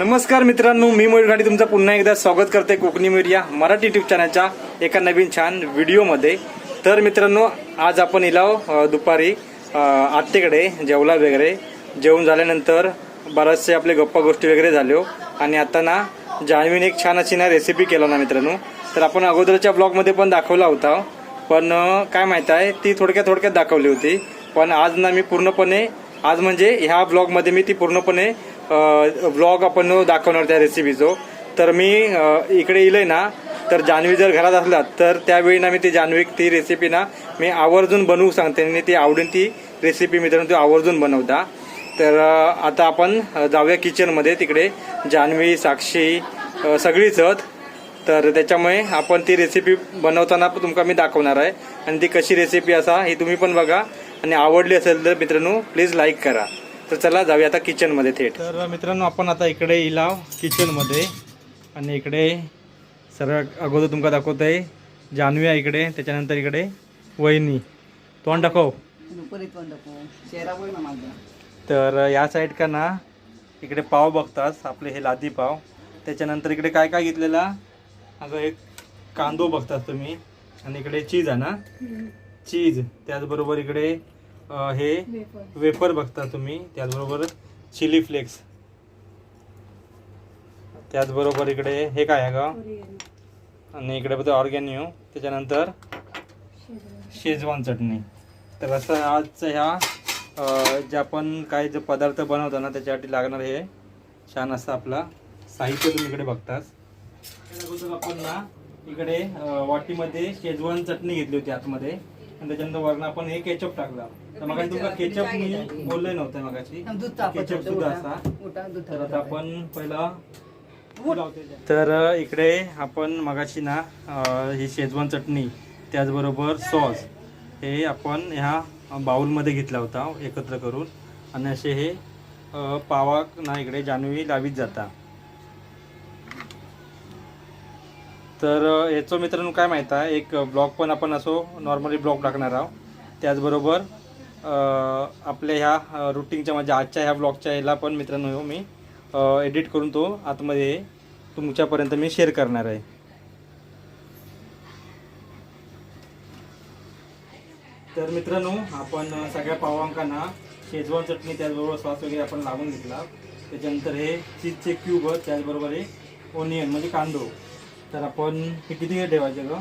नमस्कार मित्रांनो, मी मयूर घाटी तुमचं पुन्हा एकदा स्वागत करते कोकणी मीडिया मराठी यूट्यूब चॅनलच्या एका नवीन छान व्हिडिओमध्ये। तर मित्रांनो, आज आपण इलाव दुपारी आत्तेकडे जेवला वगैरे, जेवण झाल्यानंतर बराचसे आपले गप्पा गोष्टी वगैरे झालो आणि आता ना जान्हवीने एक छान अशी ना रेसिपी केला ना मित्रांनो। तर आपण अगोदरच्या ब्लॉगमध्ये पण दाखवला होता, पण काय माहित आहे ती थोडक्यात दाखवली होती, पण आज ना मी पूर्णपणे आज म्हणजे ह्या ब्लॉगमध्ये मी ती पूर्णपणे ब्लॉग आपण दाखवणार त्या रेसिपीचो। तर मी इकडे येईल ना, तर जान्हवी जर घरात असला तर त्यावेळी ना मी ती जान्हवी ती रेसिपी ना मी आवर्जून बनवू सांगते आणि ती आवडेल ती रेसिपी मित्रांनो ती आवर्जून बनवता। तर आता आपण जाऊया किचनमध्ये, तिकडे जान्हवी साक्षी सगळीच आहेत। तर त्याच्यामुळे आपण ती रेसिपी बनवताना तुमका मी दाखवणार आहे आणि ती कशी रेसिपी असा हे तुम्ही पण बघा आणि आवडली असेल तर मित्रांनो प्लीज लाईक करा। तर चला जाऊया आता किचनमध्ये थेट। तर मित्रांनो, आपण आता इकडे इलाव किचनमध्ये आणि इकडे सर्व अगोदर तुमका दाखवत आहे जान्हवी आहे इकडे, त्याच्यानंतर इकडे वहिनी तोंड दाखव। तर या साईड का ना इकडे पाव बघतास आपले हे लादी पाव, त्याच्यानंतर इकडे काय काय घेतलेला अगं एक कांदो बघतास तुम्ही आणि इकडे चीज आहे ना, चीज, त्याचबरोबर इकडे हे वेफर बघता तुम्ही, त्याचबरोबर चिली फ्लेक्स, त्याचबरोबर इकडे हे काय आहे का आणि इकडे बघा ऑर्गॅनिओ, त्याच्यानंतर शेजवान चटणी। तर असं आज ह्या जे आपण काय जे पदार्थ बनवतो ना त्याच्यासाठी लागणार हे छान असं आपला साहित्य तुम्ही इकडे बघतास। आपण ना इकडे वाटीमध्ये शेजवान चटणी घेतली होती आतमध्ये आणि त्याच्यानंतर वरण आपण हे केचप टाकला। तर मग तुमका केचप मी बोलले नव्हते मगाशी, केचप सुद्धा असा। तर आता आपण पहिला तर इकडे आपण मगाशी ना ही शेजवान चटणी त्याचबरोबर सॉस हे आपण ह्या बाउलमध्ये घेतला होता एकत्र करून आणि असे हे पावा ना इकडे जान्हवी लावीत जाता। तर याचं मित्रांनो काय माहीत आहे एक ब्लॉग पण आपण असो नॉर्मली ब्लॉग टाकणार आहोत, त्याचबरोबर आपल्या ह्या रुटीनच्या म्हणजे आजच्या ह्या ब्लॉगच्या ह्याला पण मित्रांनो मी एडिट करून तो आतमध्ये तुमच्यापर्यंत मी शेअर करणार आहे। तर मित्रांनो, आपण सगळ्या पावांकांना शेजवान चटणी त्याचबरोबर सॉस वगैरे आपण लावून घेतला, त्याच्यानंतर हे चीजचे क्यूब त्याचबरोबर हे ओनियन म्हणजे कांदो। तर आपण हे किती ठेवायचे ग?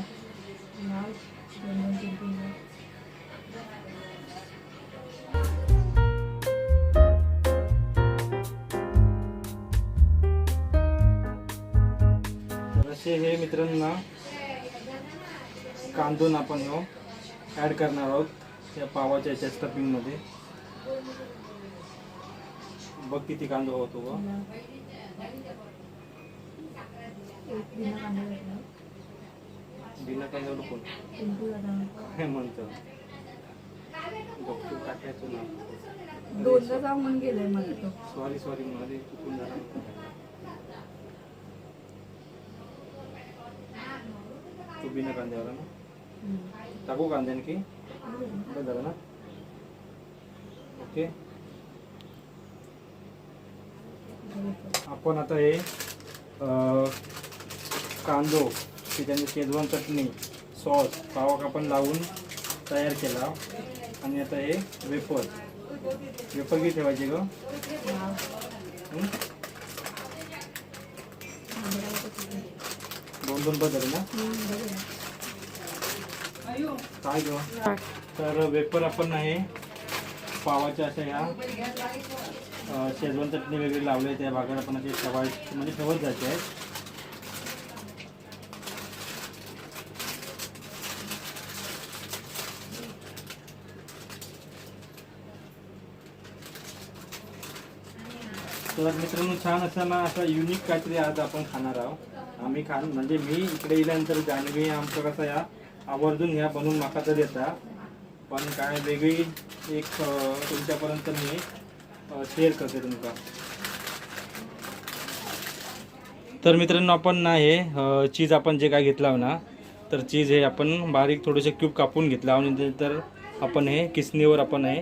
असे हे मित्रांनो कांदून आपण ॲड करणार आहोत या पावाच्या याच्या स्टफिंगमध्ये। बघ किती कांदा होतो ग, बिना कांदा नको काय म्हणतो डॉक्टर टाकायचं ना, दोनदा जाऊन गेले मला तो। सॉरी मध्ये चुकून झाला। तू बिना कांद्यावर ना टाकू कांद्याने की बरं झालं ना, ओके। आपण आता हे कांदो त्याच्याने शेजवान चटणी सॉस पावाक आपण लावून तयार केला आणि आता हे वेफर किती ठेवायचे ग? दोन बदल ना काय ग? तर वेफर आपण आहे पावाच्या अशा ह्या शेजवान चटणी वगैरे लावले त्या भागात आपण असे ठेवायचे म्हणजे ठेवत जायचे आहेत। तर मित्रांनो, छान असं ना असं युनिक काहीतरी आज आपण खाणार आहोत। आम्ही म्हणजे मी इकडे येल्यानंतर जान्हवी आमचं कसं या आवर्जून ह्या बनवून माका तर देता, पण काय वेगळी एक तुमच्यापर्यंत मी शेअर करते तुमका। तर मित्रांनो, आपण ना हे चीज आपण जे काय घेतला ना, तर चीज हे आपण बारीक थोडेसे क्यूब कापून घेतला आणि नंतर आपण हे किसणीवर आपण हे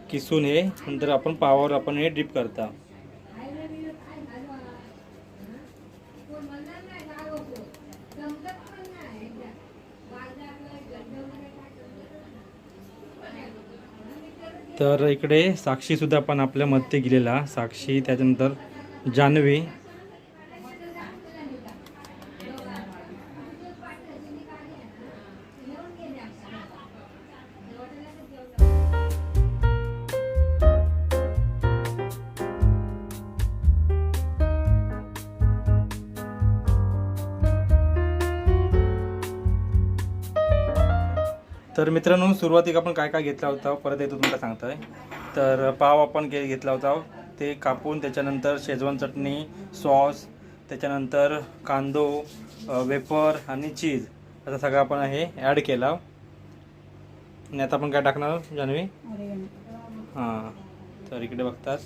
किसून हे नंतर आपण पावावर आपण हे डिप करता। तर इकडे साक्षीसुद्धा पण आपल्या मध्ये गेलेला, साक्षी त्याच्यानंतर जान्हवी. तर मित्रांनो, सुरुवातीला आपण काय काय घेतला होता परत येतो तुम्हाला सांगतोय. तर पाव आपण घेतला होता, ते कापून त्याच्यानंतर शेजवान चटणी, सॉस, त्याच्यानंतर कांदो, वेपर आणि चीज असं सगळं आपण हे ॲड केला. आणि आता आपण काय टाकणार जान्हवी? हां, तर इकडे बघतात.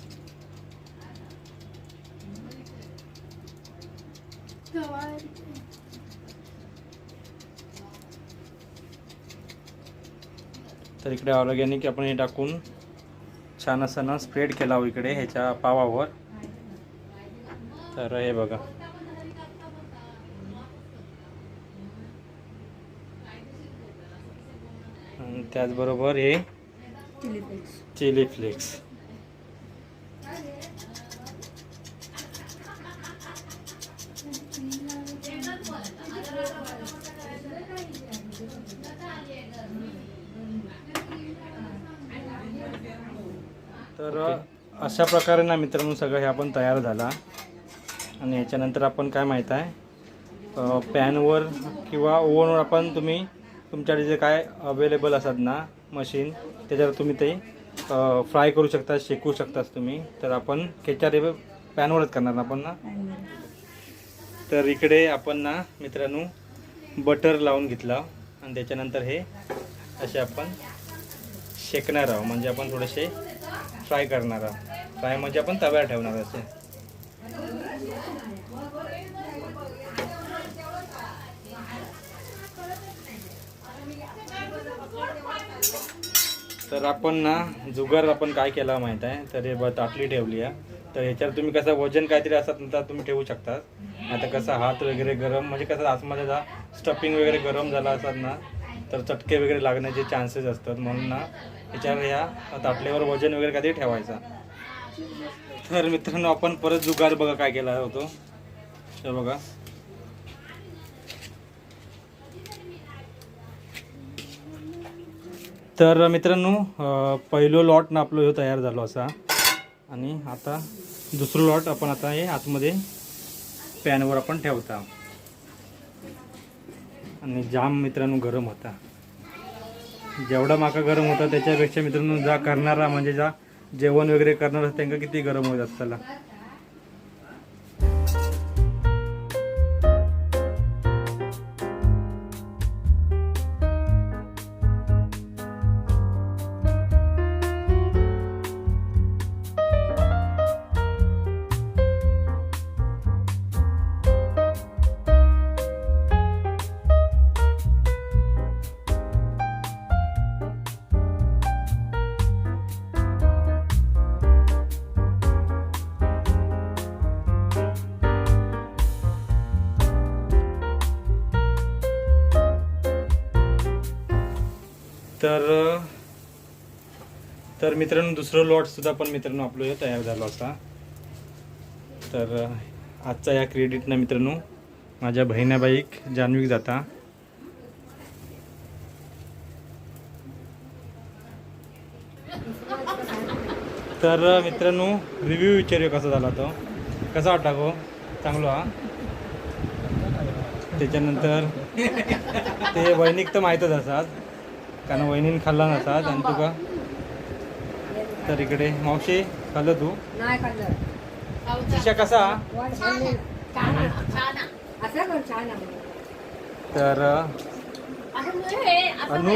तर इकडे ऑर्गॅनिक आपण हे टाकून छान असं ना स्प्रेड केला हो इकडे ह्याच्या पावावर. तर हे बघा, आणि त्याचबरोबर हे चिली फ्लेक्स. तर अशा प्रकारे ना मित्रांनो सगळं हे आपण तयार झाला. आणि ह्याच्यानंतर आपण काय माहीत आहे, पॅनवर किंवा ओव्हनवर आपण तुम्ही तुमच्याकडे जे काय अवेलेबल असतात ना मशीन, त्याच्यावर तुम्ही ते फ्राय करू शकता, शेकू शकताच तुम्ही. तर आपण त्याच्या पॅनवरच करणार ना आपण ना. तर इकडे आपण ना मित्रांनो बटर लावून घेतला आणि त्याच्यानंतर हे असे आपण शेकणार आहोत, म्हणजे आपण थोडेसे फ्राय करणार आहोत. फ्राय म्हणजे आपण तव्यावर ठेवणार असे. तर आपण ना जुगार आपण काय केला माहीत आहे, तर हे ताटली ठेवली आहे. तर ह्याच्यावर तुम्ही कसं वजन काहीतरी असतात तर तुम्ही ठेवू शकता. आता कसं हात वगैरे गरम, म्हणजे कसं आतमध्ये जा स्टफिंग वगैरे गरम झाला असतात ना, तर चटके वगैरे लागण्याचे चान्सेस असतात. म्हणून ना ह्याच्यावर ह्या ताटलीवर वजन वगैरे काहीतरी ठेवायचा. तर मित्रांनो आपण परत जुगार बघा काय केला होतो. तर बघा, तर मित्रांनो पहिलो लॉट ना आपलं हे तयार झालो असा. आणि आता दुसरं लॉट आपण आता हे आतमध्ये पॅनवर आपण ठेवता. आणि जाम मित्रांनो गरम होता, जेवढा माका गरम होता त्याच्यापेक्षा मित्रांनो जा करणारा म्हणजे जा जेवण वगैरे करणारा त्यांना किती गरम होत असताना. तर मित्रांनो दुसरं लॉट सुद्धा पण मित्रांनो आपलं हे तयार झालं असा. तर आजचा या क्रेडिट ना मित्रांनो माझ्या बहिणाबाई जान्हवी जाता. तर मित्रांनो रिव्ह्यू विचारूया कसा झाला तो, कसा वाटला गो? चांगला हा. त्याच्यानंतर ते वैनिक तर माहीतच असतात कारण वहिनीने खाल्ला नसतात. आणि तुका तर इकडे मावशी खाल्लं तू? नाही खाल्लं. दिशा कसा? तर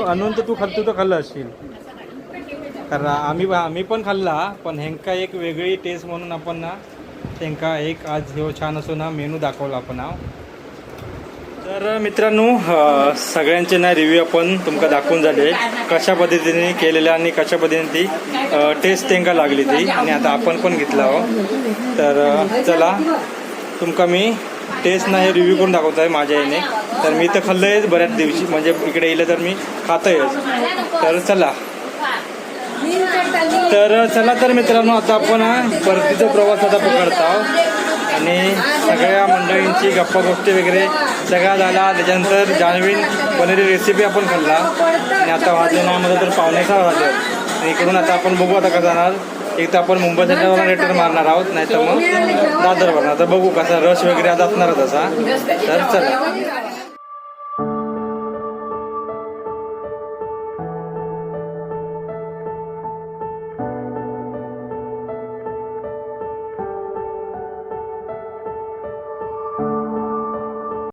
अनु तर तू खाल्लं असशील. कारण आम्ही पण खाल्ला, पण ह्यांका एक वेगळी टेस्ट म्हणून आपण ना त्यांका एक आज हे छान असो ना मेनू दाखवला आपण. तर मित्रांनो सगळ्यांचे ना रिव्ह्यू आपण तुमका दाखवून झाले कशा पद्धतीने केलेल्या आणि कशा पद्धतीने ती टेस्ट त्यांका लागली ती. आणि आता आपण पण घेतला आहोत. तर चला तुमका मी टेस्ट ना हे रिव्ह्यू करून दाखवत आहे माझ्या याने. तर मी तर खाल्लंयच बऱ्याच दिवशी, म्हणजे इकडे येईल तर मी खातोयच. तर चला. तर चला तर मित्रांनो, आता आपण परतीचा प्रवास आता पकडत आहोत आणि सगळ्या मंडळींची गप्पा गोष्टी वगैरे सगळा झाला. त्याच्यानंतर जान्हवीन पनीर रेसिपी आपण खाल्ला आणि आता वाजले ना मध्ये तर 5:15 वाजले आणि इकडून आता आपण बघू आता कसं जाणार. एक तर आपण मुंबई सेंटरवरून रिटर्न मारणार आहोत, नाही तर मग दादर वरणार. तर बघू कसा रश वगैरे आता असणारच असा. तर चला.